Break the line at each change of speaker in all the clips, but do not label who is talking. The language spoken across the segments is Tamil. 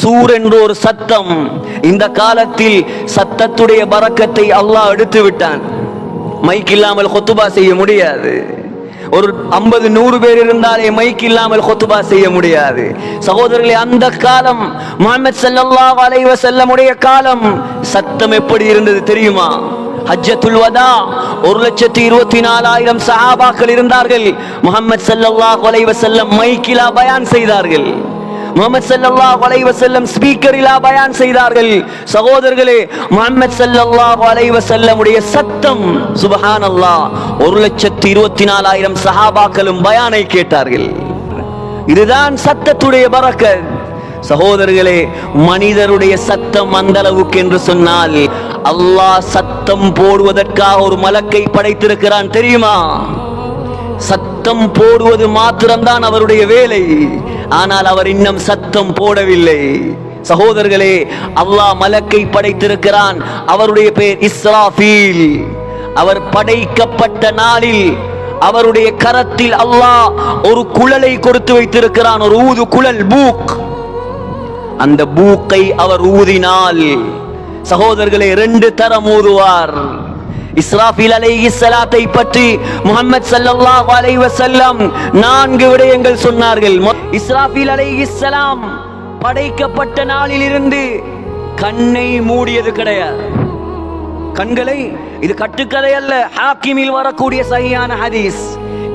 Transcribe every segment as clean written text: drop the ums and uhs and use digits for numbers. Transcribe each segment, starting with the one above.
சூர் என்ற ஒரு சத்தம். இந்த காலத்தில் சத்தத்துடைய பரக்கத்தை அல்லாஹ் எடுத்து விட்டான். மைக் இல்லாமல் குத்துபா செய்ய முடியாது. ஒரு 50-100 பேர் இருந்தாலே மைக் இல்லாமல் குத்துபா செய்ய முடியாது. சகோதரர்களே, அந்த காலம் முஹம்மது ஸல்லல்லாஹு அலைஹி வஸல்லம் உடைய காலம் சத்தம் எப்படி இருந்தது தெரியுமா? ஹஜ்ஜத்துல் வதா 1,24,000 சஹாபாக்கள் இருந்தார்கள். முஹம்மது ஸல்லல்லாஹு அலைஹி வஸல்லம் மைக்கிலா பயான் செய்தார்கள். முஹம்மது ஸல்லல்லாஹு அலைஹி வஸல்லம் ஸ்பீக்கரிலா பயான் செய்தார்கள். சகோதரர்களே, முஹம்மது ஸல்லல்லாஹு அலைஹி வஸல்லம் உடைய சத்தம் சுப்ஹானல்லாஹ் 1,24,000 சஹாபாக்களும் பயானை கேட்டார்கள். இதுதான் சத்தத்துடைய பரக்கத். சகோதரர்களே, மனிதருடைய சத்தம் அந்த அளவுக்கு என்று சொன்னால் அல்லாஹ் சத்தம் போடுவதற்காக ஒரு மலக்கை படைத்திருக்கிறான் தெரியுமா? சத்தம் போடுவது மாத்திரம்தான் அவருடைய வேலை. ஆனால் அவர் இன்னும் சத்தம் போடவில்லை. சகோதரர்களே, அல்லாஹ் மலக்கை படைத்திருக்கிறான். அவருடைய பெயர் இஸ்ராஃபீல். அவர் படைக்கப்பட்ட நாளில் அவருடைய கரத்தில் அல்லாஹ் ஒரு குழலை கொடுத்து வைத்திருக்கிறான். ஒரு ஊது குழல், பூக். அந்த பூக்கை அவர் ஊதினால் சகோதரர்களே 2 தரம் ஊதுவார். இஸ்ராஃபீல் அலைஹிஸ்ஸலாத்தை பற்றி முஹம்மது ஸல்லல்லாஹு அலைஹி வஸல்லம் 4 விடயங்கள் சொன்னார்கள். இஸ்ராஃபீல் அலைஹிஸ்ஸலாம் படைக்கப்பட்ட நாளிலிருந்து கண்ணை மூடியது கிடையாது. கண்களை, இது கட்டுக்கதை அல்ல, ஹாக்கிமில் வரக்கூடிய சஹீஹான ஹதீஸ்.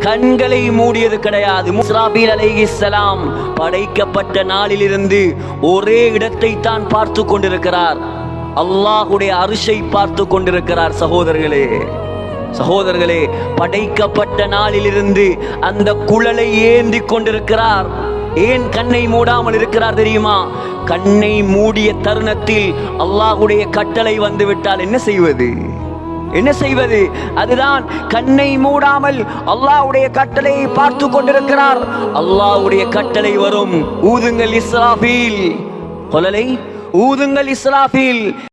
கண்களை மூடியது கிடையாது. இஸ்ராஃபீல் அலைஹிஸ்ஸலாம் படைக்கப்பட்ட நாளிலிருந்து ஒரே இடத்தை தான் பார்த்து கொண்டிருக்கிறார். அல்லாஹ்வுடைய அர்ஷை பார்த்து கொண்டிருக்கிறார். சகோதரர்களே, படைக்கப்பட்ட நாளிலிருந்து அந்த குழலை ஏந்தி கொண்டிருக்கிறார். ஏன் கண்ணை மூடாமல் இருக்கிறார் தெரியுமா? கண்ணை மூடிய தருணத்தில் அல்லாஹ்வுடைய கட்டளை வந்து விட்டால் என்ன செய்வது? அதுதான் கண்ணை மூடாமல் அல்லாஹ்வுடைய கட்டளையை பார்த்து கொண்டிருக்கிறார். அல்லாஹ்வுடைய கட்டளை வரும், ஊதுங்கள் இஸ்ராஃபீல், குழலை ஊதுங்கள் இஸ்ராஃபீல்.